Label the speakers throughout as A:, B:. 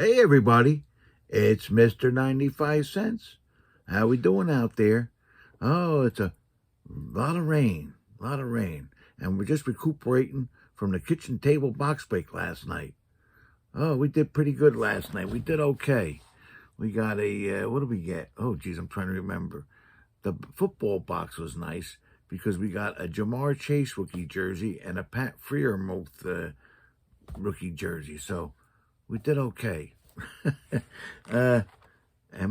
A: Hey everybody, it's Mr. 95 cents. How we doing out there? Oh, it's a lot of rain, and we're just recuperating from the kitchen table box break last night. Oh, we did pretty good last night. We did okay. We got a, what did we get? Oh, geez, I'm trying to remember. The football box was nice because we got a Jamar Chase rookie jersey and a Pat Freiermuth rookie jersey. So we did okay. And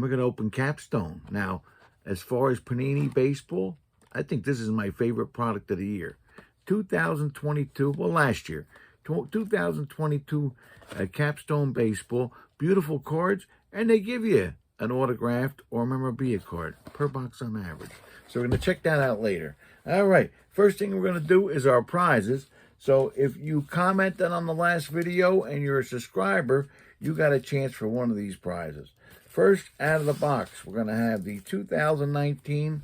A: we're going to open Capstone. Now, as far as Panini Baseball, I think this is my favorite product of the year. 2022, well, last year. 2022 Capstone Baseball. Beautiful cards, and they give you an autographed or memorabilia card per box on average. So we're going to check that out later. All right, first thing we're going to do is our prizes. So if you commented on the last video and you're a subscriber, you got a chance for one of these prizes. First out of the box, we're going to have the 2019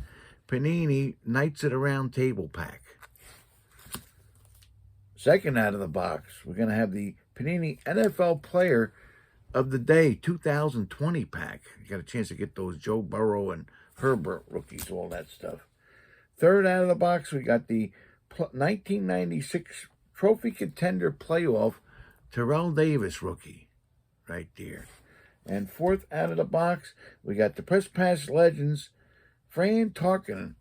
A: Panini Knights at the Round Table pack. Second out of the box, we're going to have the Panini NFL Player of the Day 2020 pack. You got a chance to get those Joe Burrow and Herbert rookies, all that stuff. Third out of the box, we got the 1996 Trophy Contender Playoff Terrell Davis rookie right there. And fourth out of the box, we got the Press Pass Legends Fran Tarkenton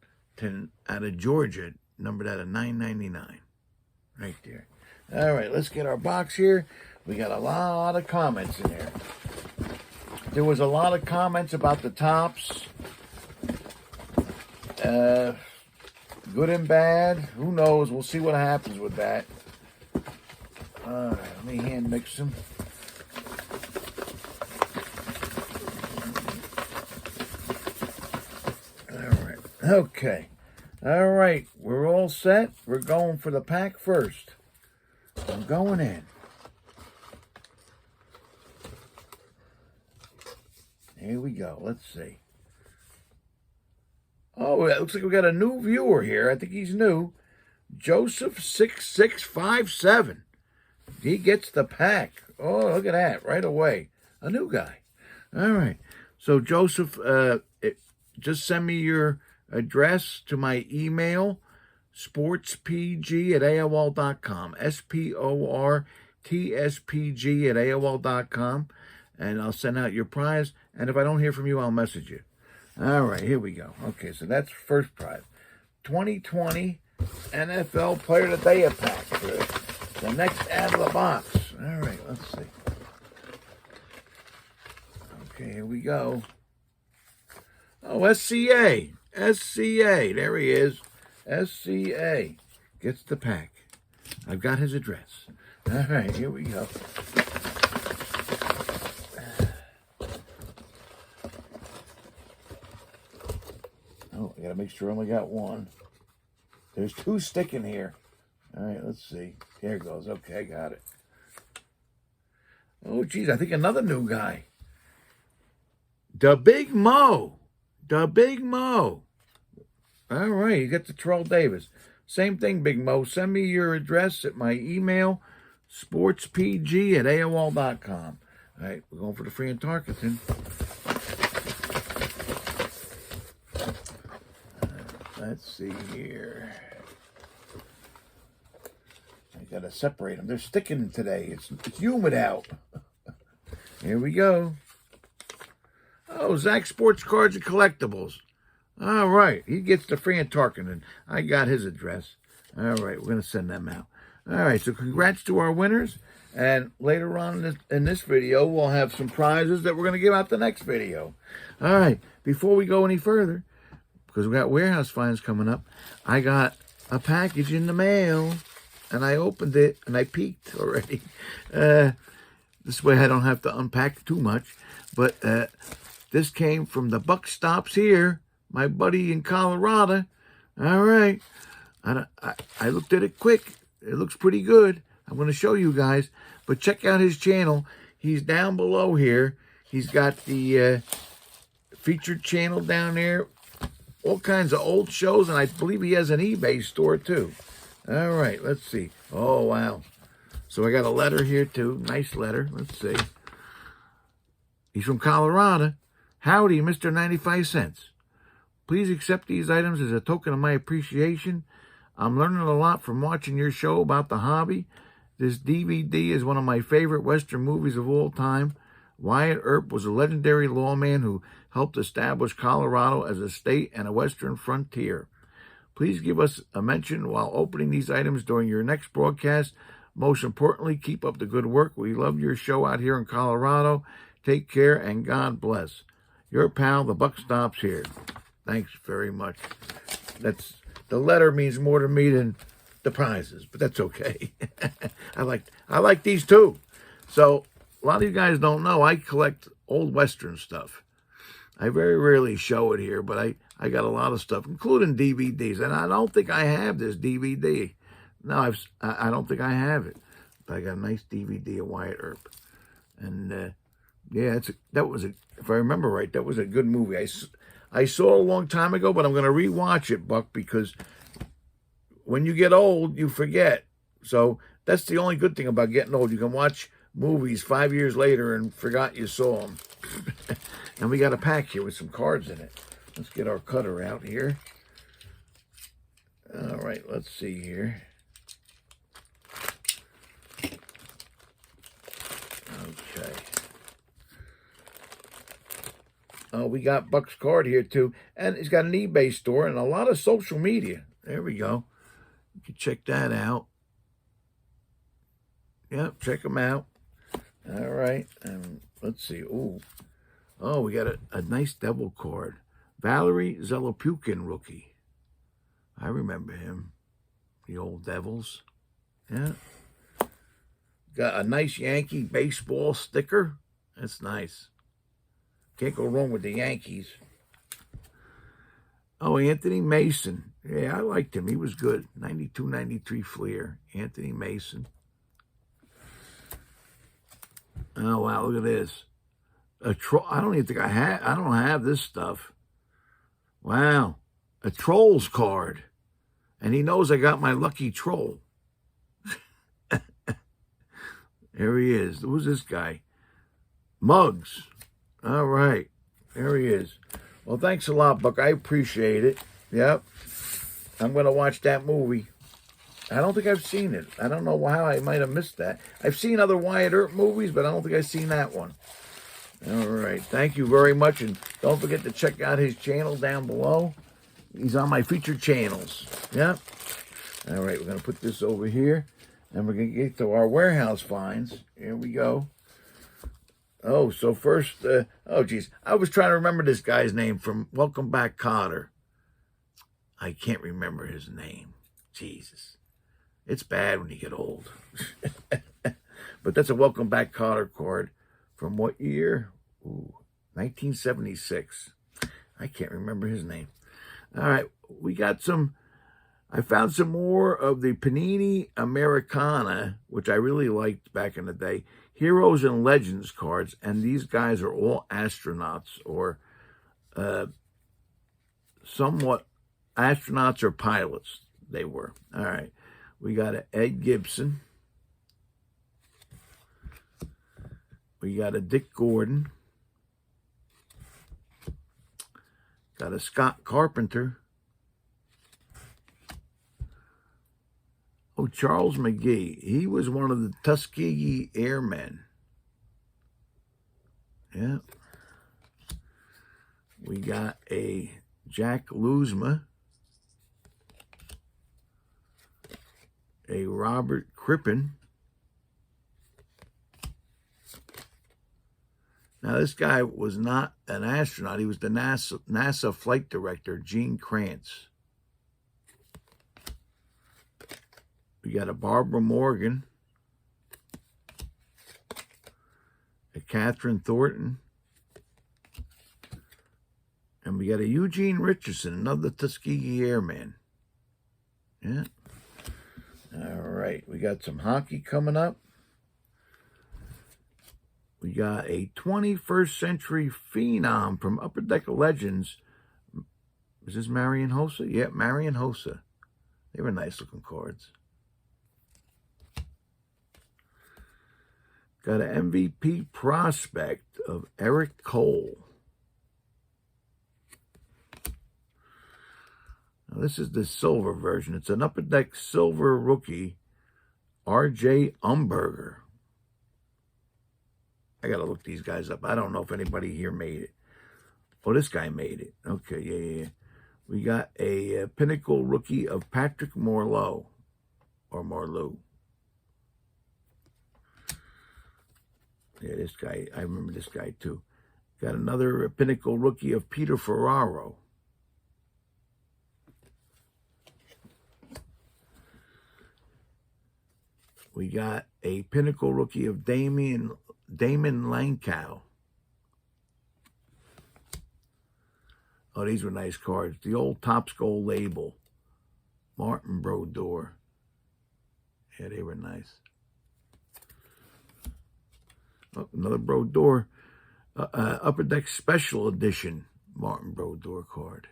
A: out of Georgia, numbered out of 999 right there. All right, let's get our box here. We got a lot of comments in there. There was a lot of comments about the tops. Good and bad. Who knows? We'll see what happens with that. All right, let me hand mix them. All right. Okay. All right. We're all set. We're going for the pack first. I'm going in. Here we go. Let's see. Oh, it looks like we got a new viewer here. I think he's new. Joseph6657. He gets the pack. Oh, look at that. Right away. A new guy. All right. So, Joseph, just send me your address to my email, sportspg@aol.com. sportspg@aol.com. And I'll send out your prize. And if I don't hear from you, I'll message you. All right, here we go. Okay, so that's first prize. 2020 NFL Player of the Day pack. The next out of the box. All right, let's see. Okay, here we go. Oh, SCA. SCA. There he is. SCA gets the pack. I've got his address. All right, here we go. Oh, I gotta make sure I only got one. There's two sticking here. All right, let's see. There it goes. Okay, I got it. Oh, geez, I think another new guy. The Big Mo. The Big Mo. All right, you got the Terrell Davis. Same thing, Big Mo. Send me your address at my email, sportspg@aol.com. All right, we're going for the Fran Tarkenton. Let's see here. I gotta separate them. They're sticking today. It's humid out. Here we go. Oh, Zach Sportscards and Collectibles. All right, he gets the Fran Tarkenton. I got his address. All right, we're gonna send them out. All right, so congrats to our winners. And later on in this video, we'll have some prizes that we're gonna give out the next video. All right, before we go any further, because we got warehouse finds coming up, I got a package in the mail, and I opened it, and I peeked already. This way I don't have to unpack too much. But this came from the Buck Stops here, my buddy in Colorado. All right. I looked at it quick. It looks pretty good. I'm going to show you guys. But check out his channel. He's down below here. He's got the featured channel down there. All kinds of old shows, and I believe he has an eBay store, too. All right, let's see. Oh, wow. So I got a letter here, too. Nice letter. Let's see. He's from Colorado. Howdy, Mr. 95 cents. Please accept these items as a token of my appreciation. I'm learning a lot from watching your show about the hobby. This DVD is one of my favorite Western movies of all time. Wyatt Earp was a legendary lawman who helped establish Colorado as a state and a Western frontier. Please give us a mention while opening these items during your next broadcast. Most importantly, keep up the good work. We love your show out here in Colorado. Take care and God bless. Your pal, the buck stops here. Thanks very much. The letter means more to me than the prizes, but that's okay. I like these too. So a lot of you guys don't know I collect old Western stuff. I very rarely show it here, but I got a lot of stuff, including DVDs, and I don't think I have this DVD. No, I don't think I have it, but I got a nice DVD of Wyatt Earp, and yeah, if I remember right, that was a good movie. I saw it a long time ago, but I'm going to rewatch it, Buck, because when you get old, you forget. So that's the only good thing about getting old. You can watch movies 5 years later and forgot you saw them. And we got a pack here with some cards in it. Let's get our cutter out here. All right, let's see here. Okay. Oh, we got Buck's card here too. And it's got an eBay store and a lot of social media. There we go. You can check that out. Yep, check them out. All right. And let's see. Ooh. Oh, we got a nice devil card. Valerie Zelopukin rookie. I remember him. The old Devils. Yeah. Got a nice Yankee baseball sticker. That's nice. Can't go wrong with the Yankees. Oh, Anthony Mason. Yeah, I liked him. He was good. 92, 93 Fleer. Anthony Mason. Oh, wow, look at this. I don't even think I don't have this stuff. Wow. A Trolls card. And he knows I got my lucky troll. There he is. Who's this guy? Muggs. All right. There he is. Well, thanks a lot, Buck. I appreciate it. Yep. I'm going to watch that movie. I don't think I've seen it. I don't know how I might have missed that. I've seen other Wyatt Earp movies, but I don't think I've seen that one. All right. Thank you very much. And don't forget to check out his channel down below. He's on my featured channels. Yep. All right. We're going to put this over here. And we're going to get to our warehouse finds. Here we go. Oh, so first, oh, geez. I was trying to remember this guy's name from Welcome Back, Kotter. I can't remember his name. Jesus. It's bad when you get old. But that's a Welcome Back, Kotter card. From what year? Ooh, 1976. I can't remember his name. All right, we got some. I found some more of the Panini Americana, which I really liked back in the day. Heroes and Legends cards, and these guys are all astronauts or somewhat astronauts or pilots. They were. All right, we got an Ed Gibson. We got a Dick Gordon. Got a Scott Carpenter. Oh, Charles McGee. He was one of the Tuskegee Airmen. Yeah. We got a Jack Luzma. A Robert Crippen. Now, this guy was not an astronaut. He was the NASA flight director, Gene Kranz. We got a Barbara Morgan, a Catherine Thornton, and we got a Eugene Richardson, another Tuskegee Airman. Yeah. All right. We got some hockey coming up. We got a 21st Century Phenom from Upper Deck Legends. Is this Marion Hossa? Yeah, Marion Hossa. They were nice looking cards. Got an MVP prospect of Eric Cole. Now, this is the silver version. It's an Upper Deck silver rookie, R.J. Umberger. I got to look these guys up. I don't know if anybody here made it. Oh, this guy made it. Okay, yeah. We got a pinnacle rookie of Patrick Marleau, or Marleau. Yeah, this guy, I remember this guy too. Got another pinnacle rookie of Peter Ferraro. We got a pinnacle rookie of Damon Lankow. Oh, these were nice cards. The old Topps Gold label. Martin Brodeur. Yeah, they were nice. Oh, another Brodeur. Upper Deck Special Edition Martin Brodeur card.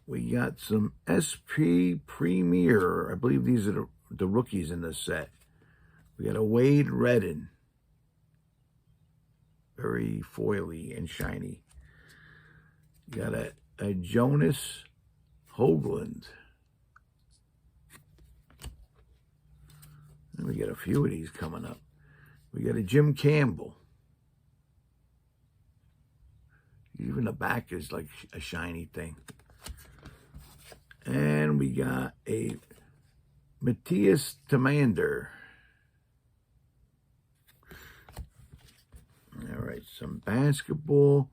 A: We got some SP Premier. I believe these are the rookies in the set. We got a Wade Redden. Very foily and shiny. You got a Jonas Hoagland. And we got a few of these coming up. We got a Jim Campbell. Even the back is like a shiny thing. And we got a Matthias Tamander. All right, some basketball.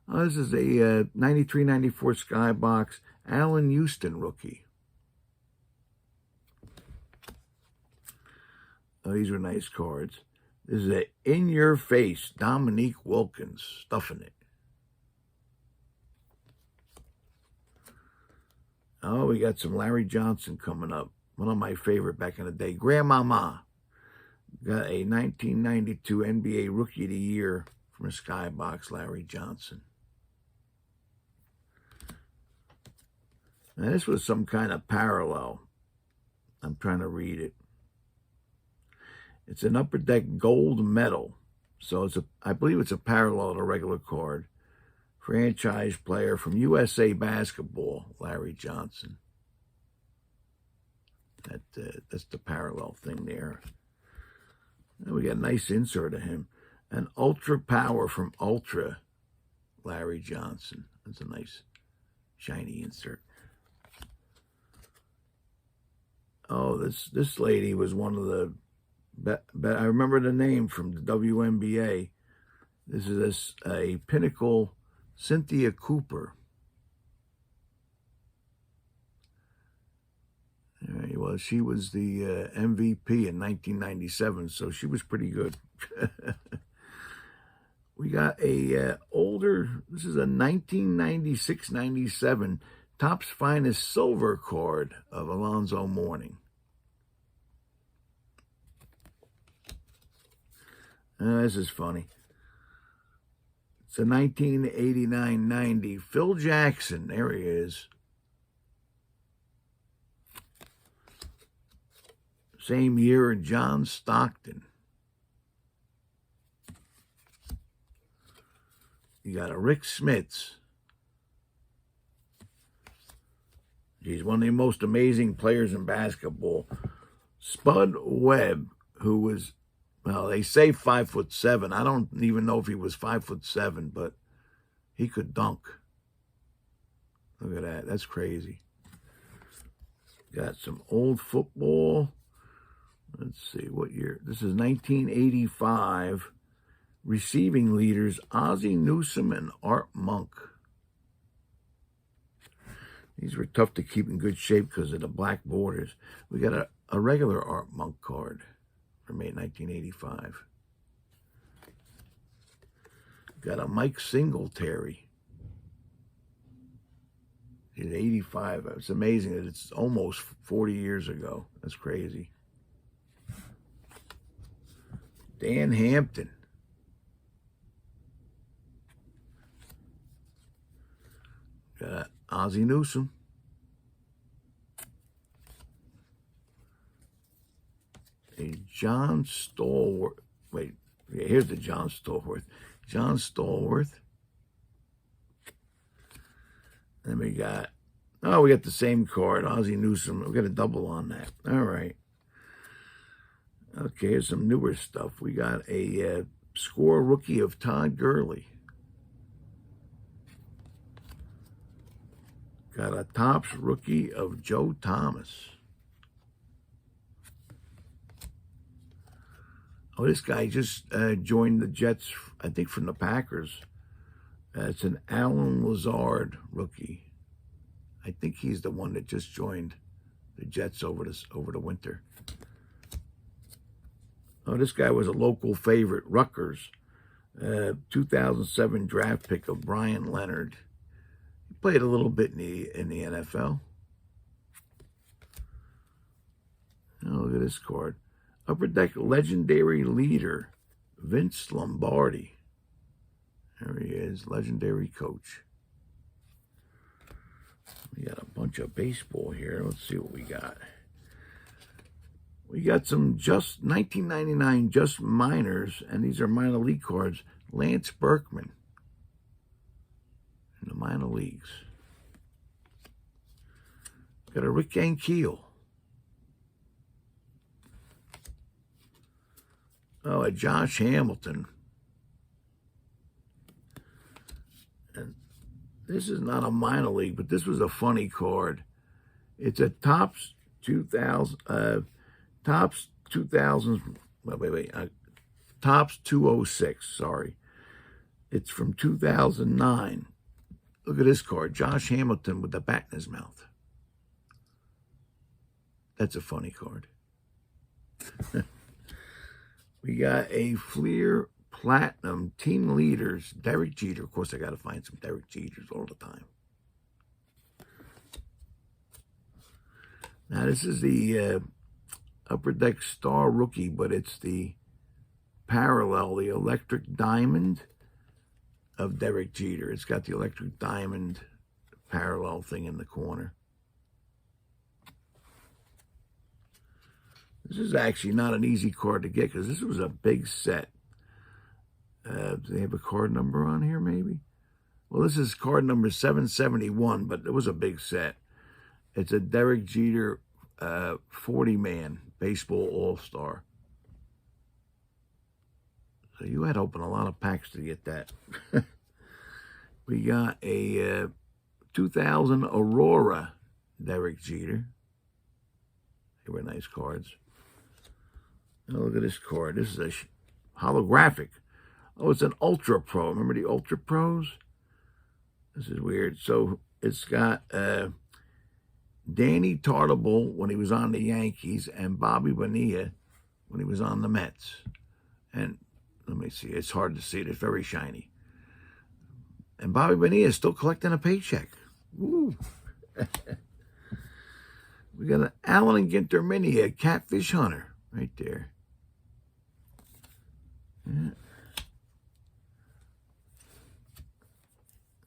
A: Oh, this is a 93-94 Skybox Allen Houston rookie. Oh, these were nice cards. This is a in-your-face Dominique Wilkins, stuffing it. Oh, we got some Larry Johnson coming up. One of my favorite back in the day. Grandmama. Got a 1992 NBA Rookie of the Year from a Skybox, Larry Johnson. Now, this was some kind of parallel. I'm trying to read it. It's an Upper Deck gold medal. So I believe it's a parallel to a regular card. Franchise player from USA Basketball, Larry Johnson. That's the parallel thing there. And we got a nice insert of him. An Ultra Power from Ultra, Larry Johnson. That's a nice shiny insert. Oh, this lady was one of the... I remember the name from the WNBA. This is a pinnacle Cynthia Cooper. Well, she was the MVP in 1997, so she was pretty good. We got a older, this is a 1996-97 Topps Finest Silver card of Alonzo Mourning. This is funny. It's a 1989-90 Phil Jackson. There he is. Same year, John Stockton. You got a Rick Smits. He's one of the most amazing players in basketball. Spud Webb, who was, well, they say 5'7". I don't even know if he was 5'7", but he could dunk. Look at that. That's crazy. Got some old football. Let's see, what year? This is 1985. Receiving leaders, Ozzie Newsome and Art Monk. These were tough to keep in good shape because of the black borders. We got a regular Art Monk card from 1985. Got a Mike Singletary. He's 85. It's amazing that it's almost 40 years ago. That's crazy. Dan Hampton. Got Ozzie Newsome. A John Stallworth. Wait, yeah, here's the John Stallworth. John Stallworth. Then we got the same card, Ozzie Newsome. We got a double on that. All right. Okay, here's some newer stuff. We got a score rookie of Todd Gurley. Got a Topps rookie of Joe Thomas. Oh, this guy just joined the Jets, I think, from the Packers. It's an Alan Lazard rookie. I think he's the one that just joined the Jets over the winter. Oh, this guy was a local favorite, Rutgers. 2007 draft pick of Brian Leonard. He played a little bit in the NFL. Oh, look at this card. Upper Deck legendary leader, Vince Lombardi. There he is, legendary coach. We got a bunch of baseball here. Let's see what we got. We got some just 1999 just minors, and these are minor league cards. Lance Berkman in the minor leagues. Got a Rick Ankiel. Oh, a Josh Hamilton. And this is not a minor league, but this was a funny card. It's a Topps 2000. Topps 2000. Topps 206. Sorry, it's from 2009. Look at this card. Josh Hamilton with the bat in his mouth. That's a funny card. We got a Fleer Platinum Team Leaders, Derek Jeter. Of course, I got to find some Derek Jeters all the time. Now, this is the Upper Deck Star Rookie, but it's the parallel, the electric diamond of Derek Jeter. It's got the electric diamond parallel thing in the corner. This is actually not an easy card to get because this was a big set. Do they have a card number on here, maybe? Well, this is card number 771, but it was a big set. It's a Derek Jeter 40-man baseball all-star. So you had to open a lot of packs to get that. We got a 2000 Aurora Derek Jeter. They were nice cards. Oh, look at this card. This is a holographic. Oh, it's an Ultra Pro. Remember the Ultra Pros? This is weird. So it's got Danny Tartabull when he was on the Yankees and Bobby Bonilla when he was on the Mets. And let me see. It's hard to see it. It's very shiny. And Bobby Bonilla is still collecting a paycheck. Woo. We got an Allen and Ginter Mini, a Catfish Hunter right there. Yeah.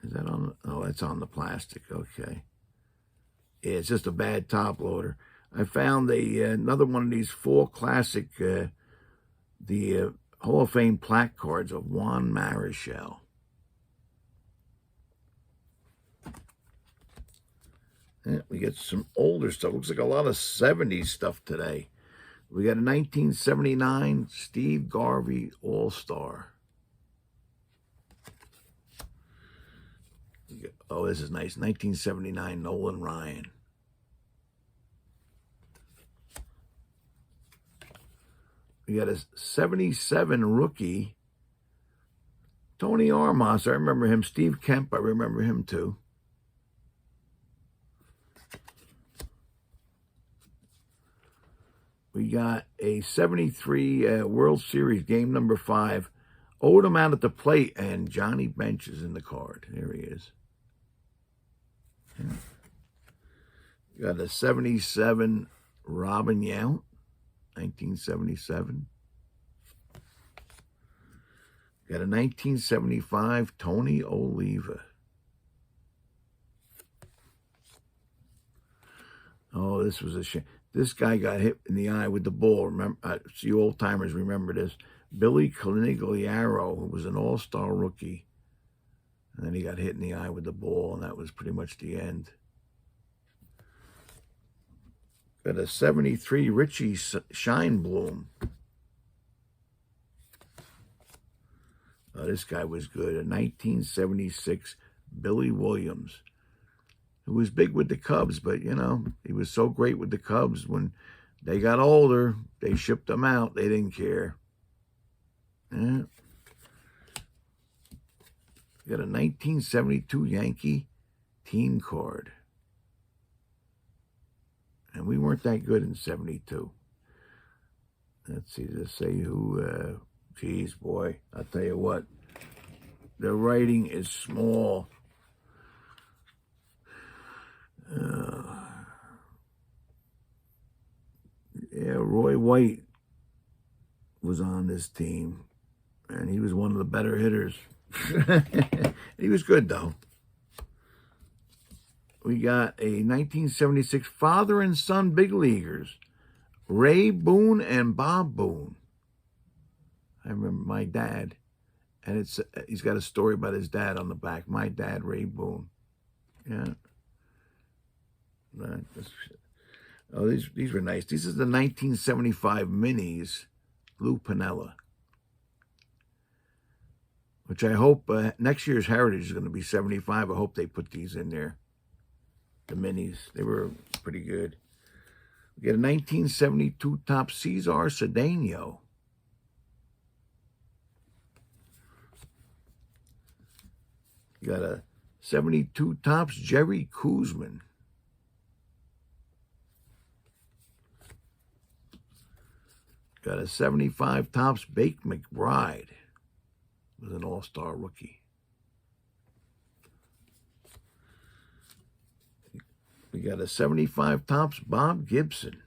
A: Is that on? Oh, that's on the plastic. Okay. Yeah, it's just a bad top loader. I found another one of these 4 classic, the Hall of Fame plaque cards of Juan Marichal. Yeah, we get some older stuff. Looks like a lot of 70s stuff today. We got a 1979 Steve Garvey All-Star. Oh, this is nice. 1979 Nolan Ryan. We got a 77 rookie Tony Armas. I remember him. Steve Kemp, I remember him too. We got a 73 World Series game number 5. Odom out at the plate, and Johnny Bench is in the card. There he is. Yeah. We got a 77 Robin Yount, 1977. Got a 1975 Tony Oliva. Oh, this was a shame. This guy got hit in the eye with the ball. Remember, you old timers remember this. Billy Conigliaro, who was an all-star rookie, and then he got hit in the eye with the ball, and that was pretty much the end. Got a 73 Richie Scheinblum. This guy was good. A 1976 Billy Williams, who was big with the Cubs, but, you know, he was so great with the Cubs. When they got older, they shipped him out. They didn't care. Yeah. Got a 1972 Yankee team card. And we weren't that good in 72. Let's see, to say who, geez, boy, I'll tell you what. The writing is small. Yeah, Roy White was on this team, and he was one of the better hitters. He was good, though. We got a 1976 father and son big leaguers, Ray Boone and Bob Boone. I remember my dad, and he's got a story about his dad on the back. My dad, Ray Boone. Yeah. Oh, these were nice. These are the 1975 minis, Lou Piniella, which I hope next year's Heritage is going to be 75. I hope they put these in there. The minis, they were pretty good. We get a 1972 top Cesar Cedeno. You got a 72 tops Jerry Koosman. Got a 75 tops Bake McBride. Was an all-star rookie. We got a 75 tops Bob Gibson.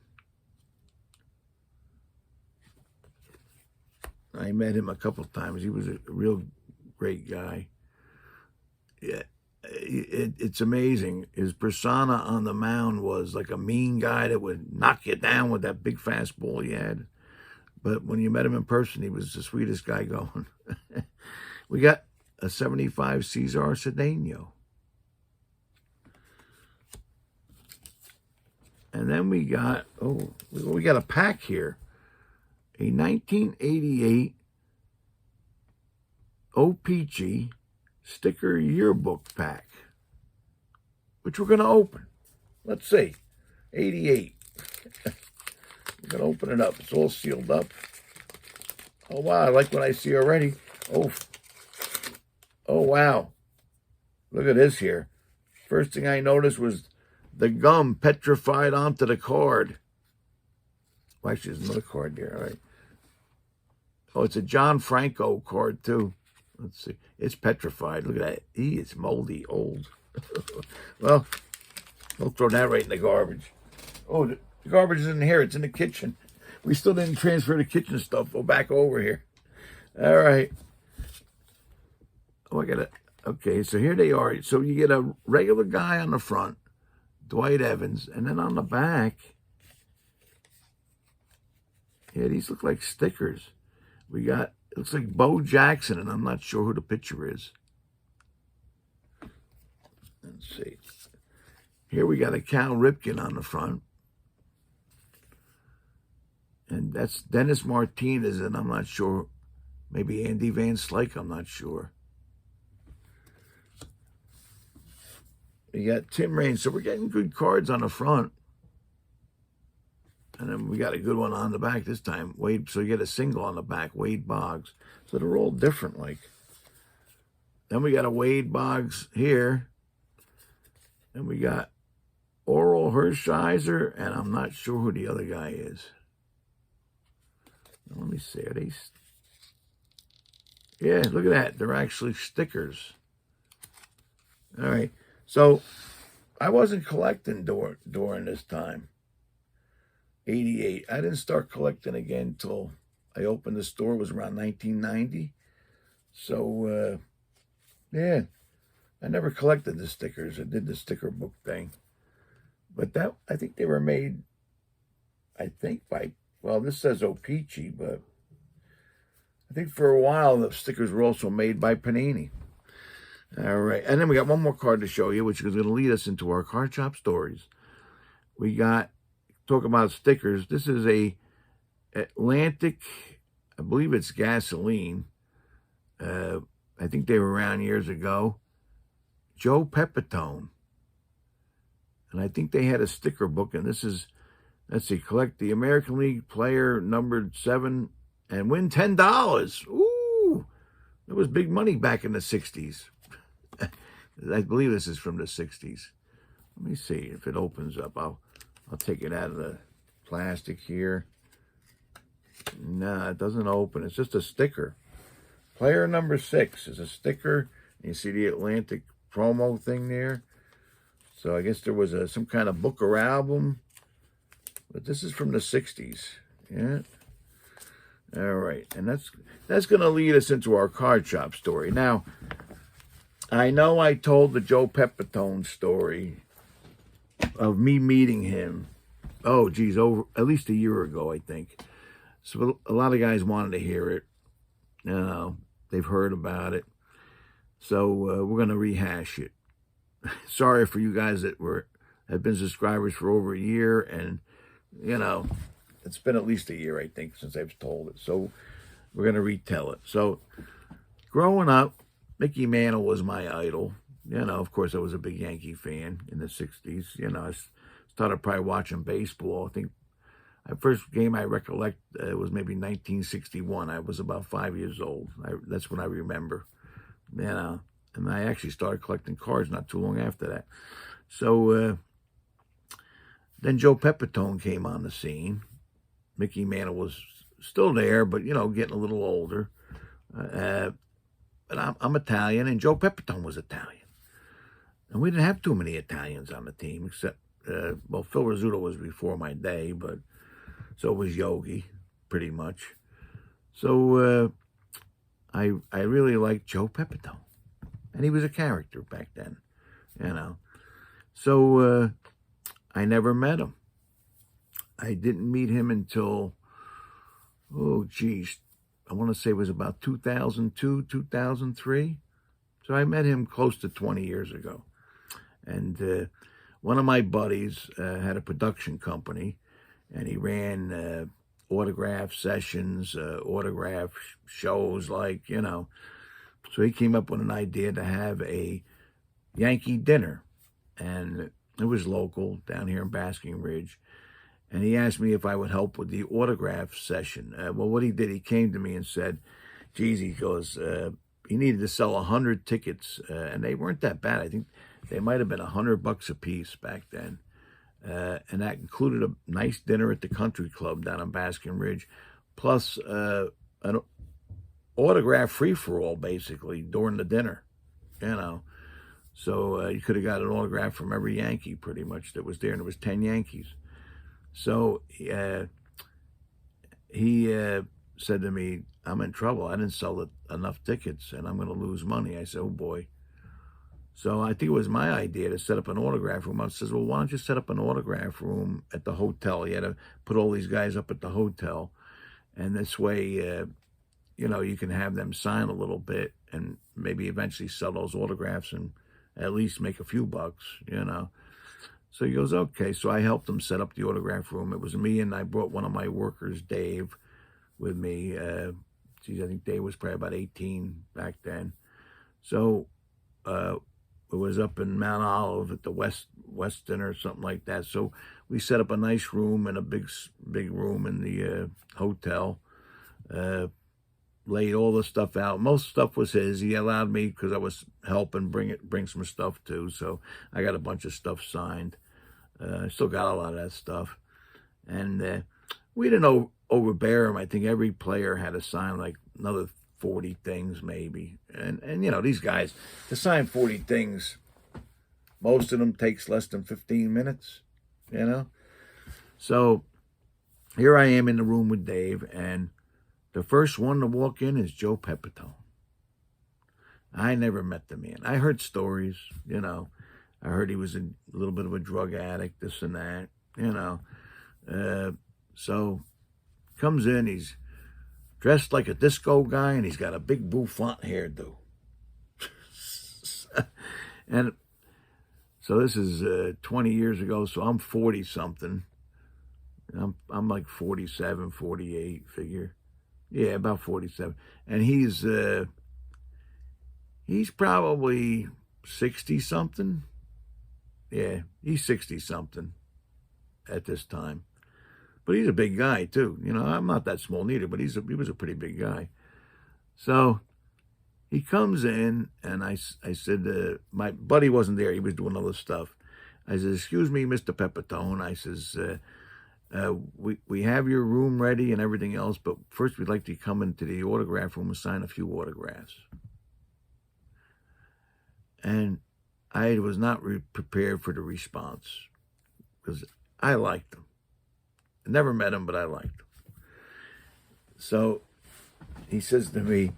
A: I met him a couple times. He was a real great guy. Yeah, it's amazing. His persona on the mound was like a mean guy that would knock you down with that big fastball he had. But when you met him in person, he was the sweetest guy going. We got a 75 Cesar Cedeno. And then we got, we got a pack here. A 1988 O-Pee-Chee sticker yearbook pack, which we're going to open. Let's see. 88. We're going to open it up. It's all sealed up. Oh, wow. I like what I see already. Oh, wow. Look at this here. First thing I noticed was the gum petrified onto the card. Well, actually, there's another card there. All right. Oh, it's a John Franco card, too. Let's see. It's petrified. Look at that. It's moldy, old. Well, don't throw that right in the garbage. Oh, the garbage isn't here. It's in the kitchen. We still didn't transfer the kitchen stuff. Go back over here. All right. Oh, I got it. Okay, so here they are. So you get a regular guy on the front, Dwight Evans, and then on the back, yeah, these look like stickers. We got, it looks like Bo Jackson, and I'm not sure who the pitcher is. Let's see. Here we got a Cal Ripken on the front. And that's Dennis Martinez, and I'm not sure. Maybe Andy Van Slyke, I'm not sure. We got Tim Raines. So we're getting good cards on the front. And then we got a good one on the back this time. Wade, so you get a single on the back, Wade Boggs. So they're all different, like. Then we got a Wade Boggs here. And we got Oral Hershiser, and I'm not sure who the other guy is. Let me see. Are they? Yeah, look at that. They're actually stickers. All right. So I wasn't collecting during this time. 88. I didn't start collecting again until I opened the store. It was around 1990. So, yeah, I never collected the stickers. I did the sticker book thing. But that, I think they were made I think well, this says O-Pee-Chee, but I think for a while the stickers were also made by Panini. All right, and then we got one more card to show you, which is going to lead us into our card shop stories. We got, talk about stickers. This is a Atlantic, I believe it's gasoline. I think they were around years ago. Joe Pepitone. And I think they had a sticker book, and this is, let's see, collect the American League player numbered 7 and win $10. Ooh, that was big money back in the 60s. I believe this is from the 60s. Let me see if it opens up. I'll take it out of the plastic here. No, it doesn't open. It's just a sticker. Player number 6 is a sticker. You see the Atlantic promo thing there. So I guess there was some kind of book or album. But this is from the 60s. Yeah. All right. And that's going to lead us into our card shop story. Now, I know I told the Joe Pepitone story of me meeting him. Oh, geez, over at least a year ago, I think. So a lot of guys wanted to hear it. You know, they've heard about it. So we're going to rehash it. Sorry for you guys that have been subscribers for over a year. And, you know, it's been at least a year, I think, since I've told it. So we're going to retell it. So growing up, Mickey Mantle was my idol. You know, of course, I was a big Yankee fan in the 60s. You know, I started probably watching baseball. I think the first game I recollect was maybe 1961. I was about 5 years old. That's when I remember. You know, and I actually started collecting cards not too long after that. So then Joe Pepitone came on the scene. Mickey Mantle was still there, but, you know, getting a little older. But I'm Italian, and Joe Pepitone was Italian. And we didn't have too many Italians on the team, except, well, Phil Rizzuto was before my day, but so was Yogi, pretty much. So I really liked Joe Pepitone. And he was a character back then, you know. So I never met him. I didn't meet him until, oh, geez, I want to say it was about 2002, 2003. So I met him close to 20 years ago. And one of my buddies had a production company, and he ran autograph sessions, autograph shows, like, you know. So he came up with an idea to have a Yankee dinner. And it was local down here in Basking Ridge. And he asked me if I would help with the autograph session. Well, what he did, he came to me and said, geez, he goes, he needed to sell 100 tickets. And they weren't that bad. I think they might have been $100 a piece back then. And that included a nice dinner at the country club down in Basking Ridge, plus an autograph free-for-all, basically, during the dinner, you know. So you could have got an autograph from every Yankee, pretty much, that was there, and there was 10 Yankees. So he said to me, I'm in trouble. I didn't sell enough tickets, and I'm going to lose money. I said, oh, boy. So I think it was my idea to set up an autograph room. I says, well, why don't you set up an autograph room at the hotel? He had to put all these guys up at the hotel, and this way, you know, you can have them sign a little bit and maybe eventually sell those autographs and at least make a few bucks, you know. So he goes, okay. So I helped him set up the autograph room. It was me, and I brought one of my workers, Dave, with me. Geez, I think Dave was probably about 18 back then. So it was up in Mount Olive at the Westin or something like that. So we set up a nice room and a big room in the hotel. Laid all the stuff out. Most stuff was his. He allowed me, because I was helping bring some stuff too. So I got a bunch of stuff signed. I still got a lot of that stuff. And we didn't overbear him. I think every player had to sign like another 40 things maybe. And you know, these guys, to sign 40 things, most of them takes less than 15 minutes, you know. So here I am in the room with Dave, and the first one to walk in is Joe Pepitone. I never met the man. I heard stories, you know. I heard he was a little bit of a drug addict, this and that, you know. So comes in, he's dressed like a disco guy, and he's got a big bouffant hairdo. And so this is 20 years ago, so I'm 40-something. I'm like 47, 48, figure. Yeah, about 47. And he's probably 60-something. Yeah, he's 60-something at this time. But he's a big guy, too. You know, I'm not that small neither, but he was a pretty big guy. So he comes in, and I said, my buddy wasn't there. He was doing other stuff. I said, excuse me, Mr. Pepitone. I says, we have your room ready and everything else, but first we'd like to come into the autograph room and sign a few autographs. And I was not prepared for the response because I liked him. I never met him, but I liked him. So he says to me,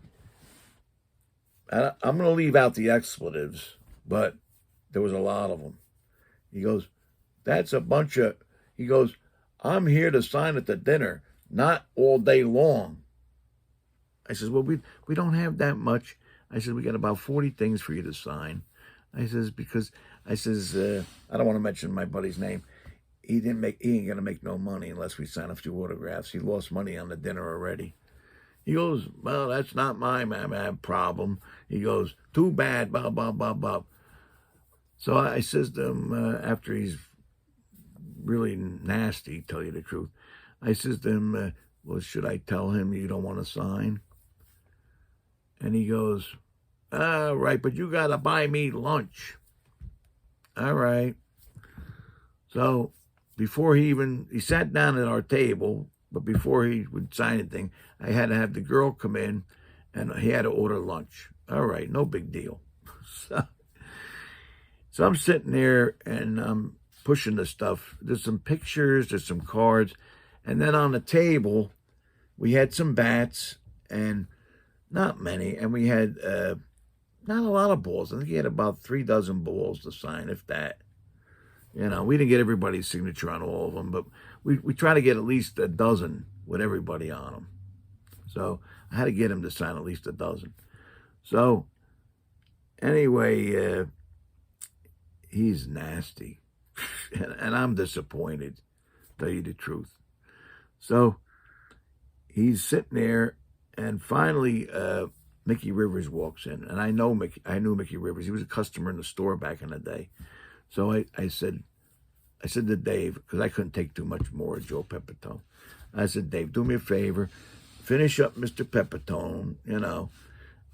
A: I'm going to leave out the expletives, but there was a lot of them. He goes, that's a bunch of, he goes, I'm here to sign at the dinner, not all day long. I says, well, we don't have that much. I said, we got about 40 things for you to sign. I says, because, I says, I don't want to mention my buddy's name. He ain't going to make no money unless we sign a few autographs. He lost money on the dinner already. He goes, well, that's not my problem. He goes, too bad, blah, blah, blah, blah. So I says to him, after he's really nasty, tell you the truth, I says to him, well, should I tell him you don't want to sign? And he goes, all right, but you got to buy me lunch. All right. So before he sat down at our table, but before he would sign anything, I had to have the girl come in, and he had to order lunch. All right, no big deal. So I'm sitting there, and I'm pushing the stuff. There's some pictures, there's some cards, and then on the table, we had some bats, and not many, and we had not a lot of balls. I think he had about 3 dozen balls to sign, if that. You know, we didn't get everybody's signature on all of them, but we try to get at least a dozen with everybody on them. So I had to get him to sign at least a dozen. So anyway, he's nasty, and I'm disappointed, to tell you the truth. So he's sitting there, and finally Mickey Rivers walks in, and I knew Mickey Rivers. He was a customer in the store back in the day. So I said to Dave, because I couldn't take too much more of Joe Pepitone. I said, Dave, do me a favor, finish up Mr. Pepitone, you know.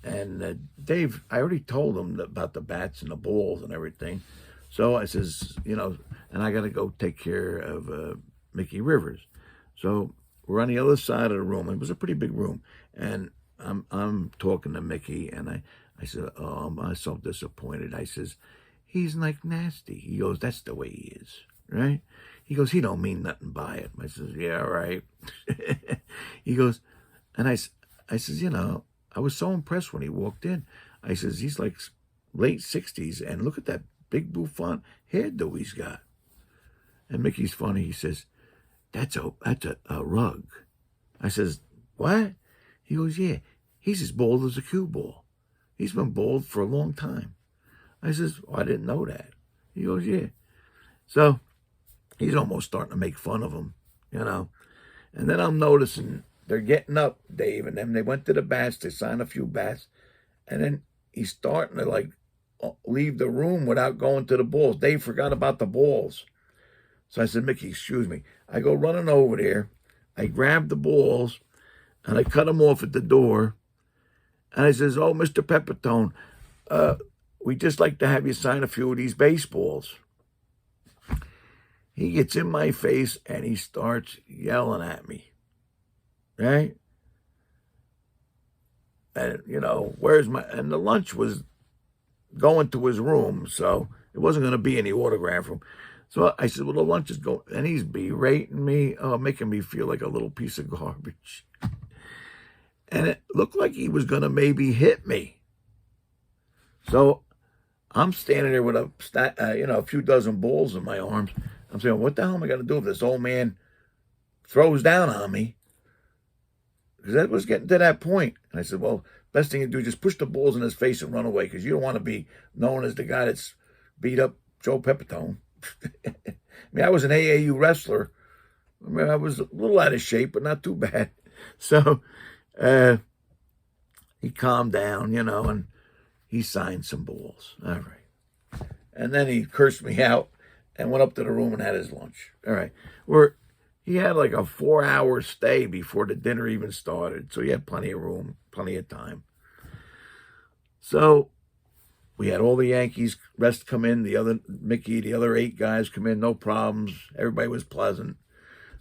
A: And Dave, I already told him about the bats and the balls and everything. So I says, you know, and I got to go take care of Mickey Rivers. So we're on the other side of the room. It was a pretty big room. And I'm talking to Mickey, and I said, oh, I'm so disappointed. I says, he's like nasty. He goes, that's the way he is, right? He goes, he don't mean nothing by it. I says, yeah, right. He goes, and I says, you know, I was so impressed when he walked in. I says, he's like late 60s, and look at that big bouffant hairdo he's got. And Mickey's funny. He says, that's a rug. I says, what? He goes, yeah, he's as bald as a cue ball. He's been bald for a long time. I says, oh, I didn't know that. He goes, yeah. So he's almost starting to make fun of him, you know. And then I'm noticing they're getting up, Dave, and then they went to the bats. They signed a few bats. And then he's starting to, like, leave the room without going to the balls. Dave forgot about the balls. So I said, Mickey, excuse me. I go running over there. I grab the balls, and I cut them off at the door. And I says, oh, Mr. Pepitone, we'd just like to have you sign a few of these baseballs. He gets in my face, and he starts yelling at me, right? And, you know, and the lunch was going to his room, so it wasn't going to be any autograph room. So I said, well, the lunch is going, and he's berating me, making me feel like a little piece of garbage. And it looked like he was going to maybe hit me. So I'm standing there with a few dozen balls in my arms. I'm saying, what the hell am I going to do if this old man throws down on me, because that was getting to that point. And I said, well, best thing to do is just push the balls in his face and run away, because you don't want to be known as the guy that's beat up Joe Pepitone. I mean, I was an AAU wrestler. I mean, I was a little out of shape, but not too bad. So he calmed down, and he signed some balls. All right. And then he cursed me out and went up to the room and had his lunch. All right. He had like a 4-hour stay before the dinner even started. So he had plenty of room, plenty of time. So we had all the Yankees rest come in, the other 8 guys come in, no problems. Everybody was pleasant.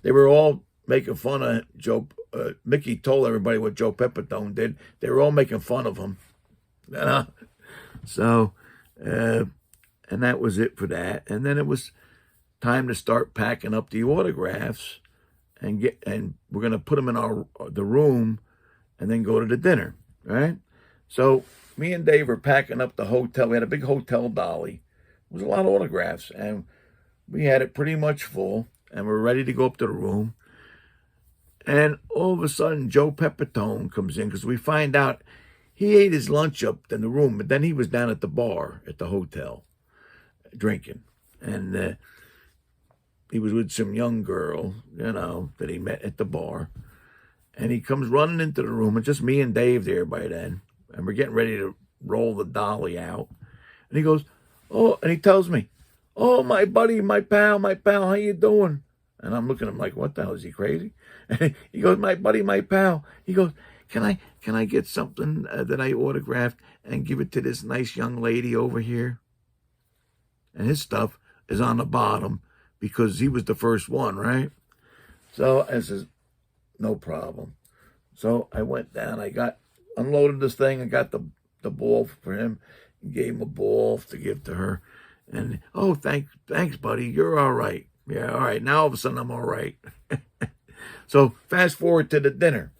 A: They were all making fun of Joe. Mickey told everybody what Joe Pepitone did. They were all making fun of him. So, and that was it for that. And then it was time to start packing up the autographs, and we're gonna put them in the room, and then go to the dinner, right? So me and Dave were packing up the hotel. We had a big hotel dolly. It was a lot of autographs, and we had it pretty much full, and we're ready to go up to the room. And all of a sudden, Joe Pepitone comes in, because we find out he ate his lunch up in the room, but then he was down at the bar at the hotel drinking. And he was with some young girl, that he met at the bar. And he comes running into the room, and just me and Dave there by then. And we're getting ready to roll the dolly out. And he goes, oh, and he tells me, oh, my buddy, my pal, how you doing? And I'm looking at him like, what the hell, is he crazy? And he goes, my buddy, my pal. He goes, can I get something that I autographed and give it to this nice young lady over here? And his stuff is on the bottom, because he was the first one, right? So I says, no problem. So I went down, unloaded this thing, and got the ball for him, and gave him a ball to give to her. And, oh, thanks, buddy, you're all right. Yeah, all right, now all of a sudden I'm all right. So fast forward to the dinner.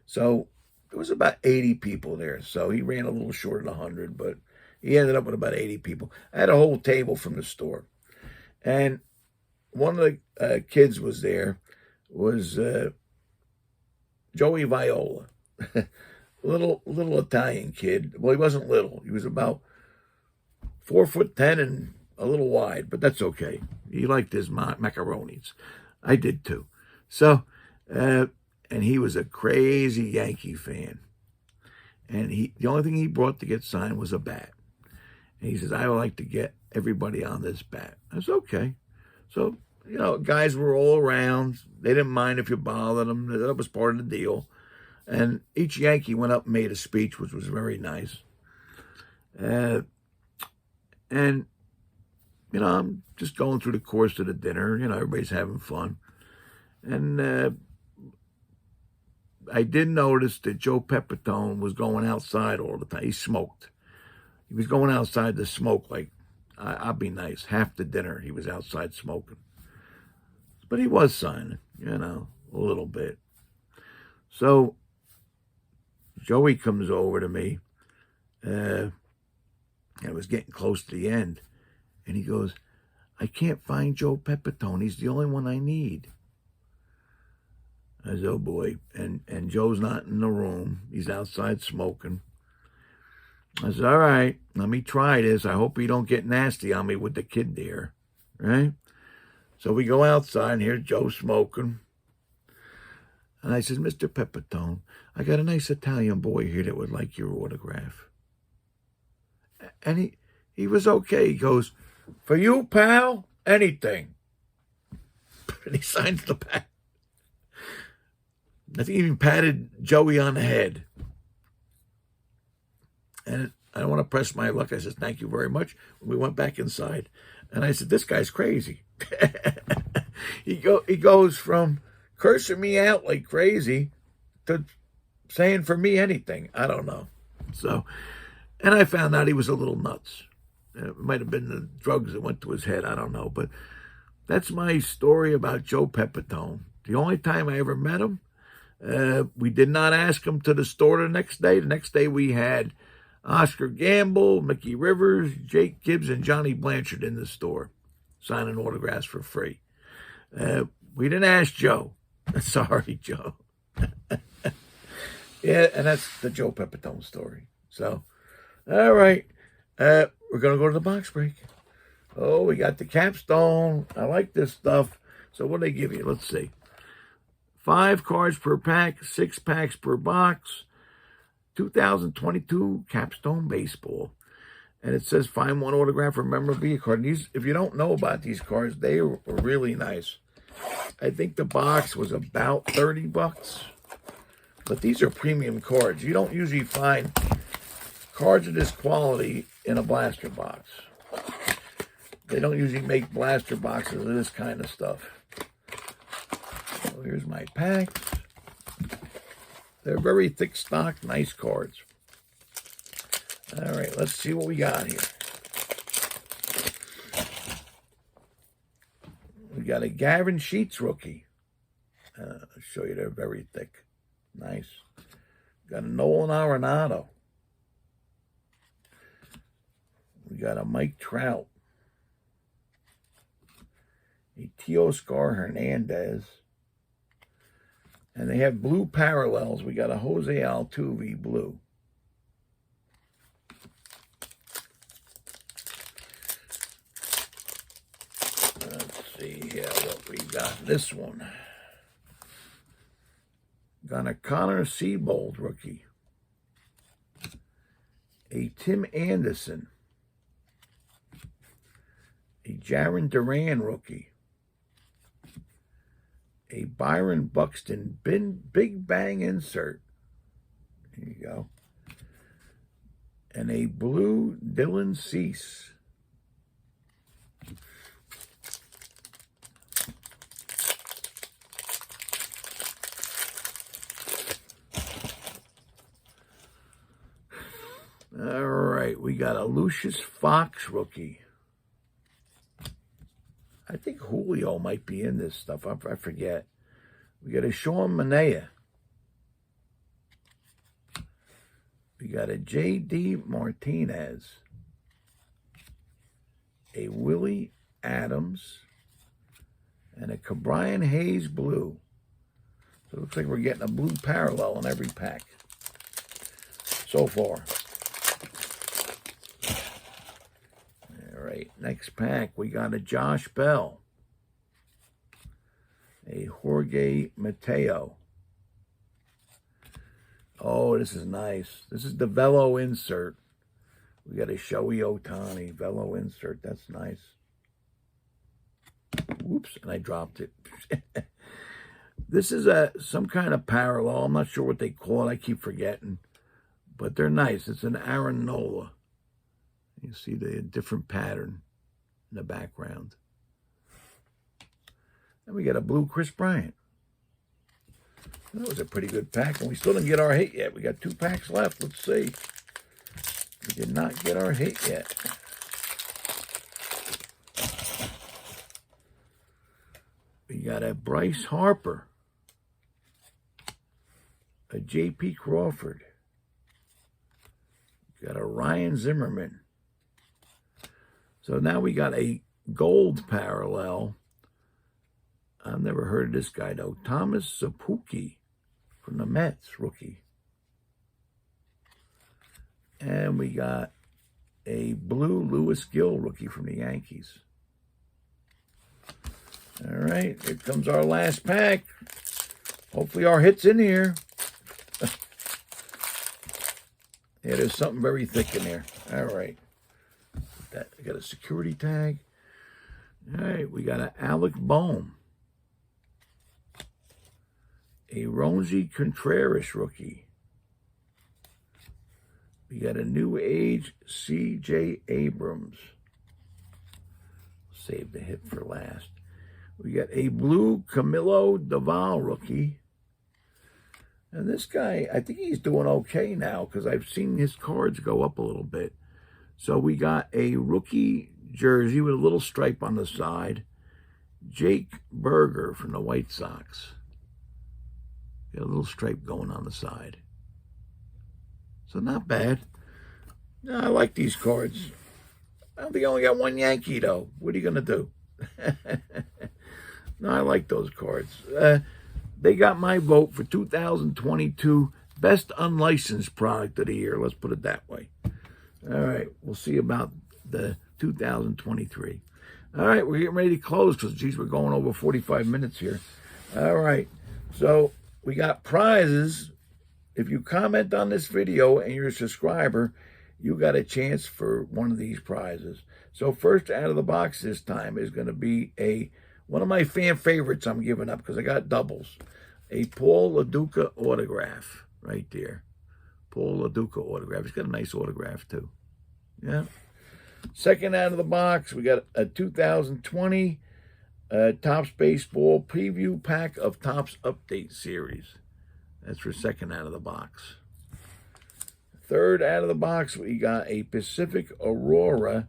A: So there was about 80 people there. So he ran a little short of 100, but he ended up with about 80 people. I had a whole table from the store. And one of the kids was there, was Joey Viola. little Italian kid. Well, he wasn't little. He was about 4'10" and a little wide, but that's okay. He liked his macaronis. I did too. So, and he was a crazy Yankee fan. And the only thing he brought to get signed was a bat. And he says, I would like to get everybody on this bat. I said, okay. So, guys were all around. They didn't mind if you bothered them. That was part of the deal. And each Yankee went up and made a speech, which was very nice. And, I'm just going through the course of the dinner. Everybody's having fun. And I did notice that Joe Pepitone was going outside all the time. He smoked. He was going outside to smoke, like, I'll be nice. Half the dinner, he was outside smoking. But he was signing, a little bit. So Joey comes over to me. I was getting close to the end. And he goes, I can't find Joe Pepitone. He's the only one I need. I said, oh boy. And Joe's not in the room. He's outside smoking. I said, all right, let me try this. I hope he don't get nasty on me with the kid there, right? So we go outside, and here's Joe smoking. And I said, Mr. Pepitone, I got a nice Italian boy here that would like your autograph. And he was okay. He goes, for you, pal, anything. And he signs the back. I think he even patted Joey on the head. And I don't want to press my luck. I said, thank you very much. We went back inside. And I said, this guy's crazy. He goes from cursing me out like crazy to saying for me anything. I don't know. So, and I found out he was a little nuts. It might have been the drugs that went to his head. I don't know. But that's my story about Joe Pepitone. The only time I ever met him, we did not ask him to the store the next day. The next day we had Oscar Gamble, Mickey Rivers, Jake Gibbs, and Johnny Blanchard in the store signing autographs for free. We didn't ask Joe. Sorry, Joe. Yeah, and that's the Joe Pepitone story. So, all right. We're going to go to the box break. Oh, we got the capstone. I like this stuff. So what do they give you? Let's see. 5 cards per pack, 6 packs per box. 2022 Capstone Baseball. And it says find one autograph or memorabilia card. These, if you don't know about these cards, they are really nice. I think the box was about $30. But these are premium cards. You don't usually find cards of this quality in a blaster box. They don't usually make blaster boxes of this kind of stuff. So here's my packs. They're very thick stock, nice cards. All right, let's see what we got here. We got a Gavin Sheets rookie. I'll show you, they're very thick. Nice. Got a Nolan Arenado. We got a Mike Trout. A Teoscar Hernandez. And they have blue parallels. We got a Jose Altuve blue. Let's see here what we got. This one. Got a Connor Seabold rookie. A Tim Anderson. A Jaron Duran rookie. A Byron Buxton Big Bang insert. There you go. And a blue Dylan Cease. All right, we got a Lucius Fox rookie. I think Julio might be in this stuff. I forget. We got a Sean Manaea. We got a J.D. Martinez. A Willie Adams. And a Cabrian Hayes blue. So it looks like we're getting a blue parallel in every pack so far. All right, next pack, we got a Josh Bell. A Jorge Mateo. Oh, this is nice. This is the Velo insert. We got a Shohei Ohtani Velo insert. That's nice. Whoops, and I dropped it. This is some kind of parallel. I'm not sure what they call it. I keep forgetting. But they're nice. It's an Aaron Nola. You see the different pattern in the background. And we got a blue Chris Bryant. That was a pretty good pack, and we still didn't get our hit yet. We got 2 packs left. Let's see. We did not get our hit yet. We got a Bryce Harper. A J.P. Crawford. We got a Ryan Zimmerman. So now we got a gold parallel. I've never heard of this guy, though. Thomas Szapucki from the Mets, rookie. And we got a blue Lewis Gill rookie from the Yankees. All right, here comes our last pack. Hopefully our hit's in here. Yeah, there's something very thick in there. All right. I got a security tag. All right, we got an Alec Bohm. A Ronzi Contreras rookie. We got a New Age C.J. Abrams. Save the hit for last. We got a blue Camilo Doval rookie. And this guy, I think he's doing okay now because I've seen his cards go up a little bit. So we got a rookie jersey with a little stripe on the side. Jake Berger from the White Sox. Got a little stripe going on the side. So not bad. No, I like these cards. I don't think I only got one Yankee, though. What are you going to do? No, I like those cards. They got my vote for 2022 Best Unlicensed Product of the Year. Let's put it that way. All right, we'll see about the 2023. All right, we're getting ready to close because, geez, we're going over 45 minutes here. All right, so we got prizes. If you comment on this video and you're a subscriber, you got a chance for one of these prizes. So first out of the box this time is going to be one of my fan favorites I'm giving up because I got doubles. A Paul LaDuca autograph right there. Paul LaDuca autograph. He's got a nice autograph too. Yeah. Second out of the box, we got a 2020 Topps Baseball Preview Pack of Topps Update Series. That's for second out of the box. Third out of the box, we got a Pacific Aurora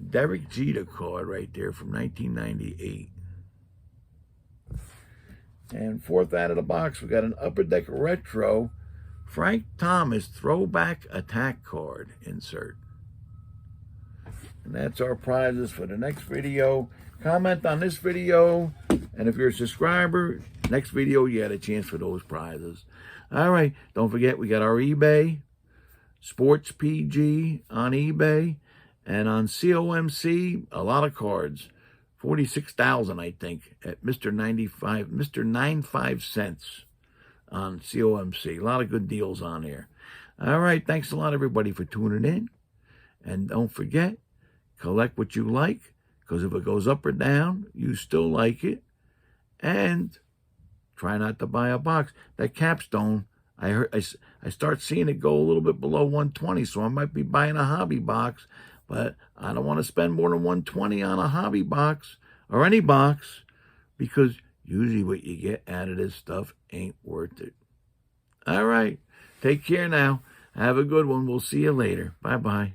A: Derek Jeter card right there from 1998. And fourth out of the box, we got an Upper Deck Retro Frank Thomas Throwback Attack card insert. And that's our prizes for the next video. Comment on this video, and if you're a subscriber, next video you had a chance for those prizes. All right, don't forget we got our eBay, Sports PG on eBay, and on COMC, a lot of cards. 46,000, I think, at mr95cents on COMC. A lot of good deals on there. All right, thanks a lot, everybody, for tuning in. And don't forget, collect what you like, because if it goes up or down, you still like it. And try not to buy a box. That capstone, I start seeing it go a little bit below 120, so I might be buying a hobby box. But I don't want to spend more than 120 on a hobby box or any box, because usually what you get out of this stuff ain't worth it. All right. Take care now. Have a good one. We'll see you later. Bye-bye.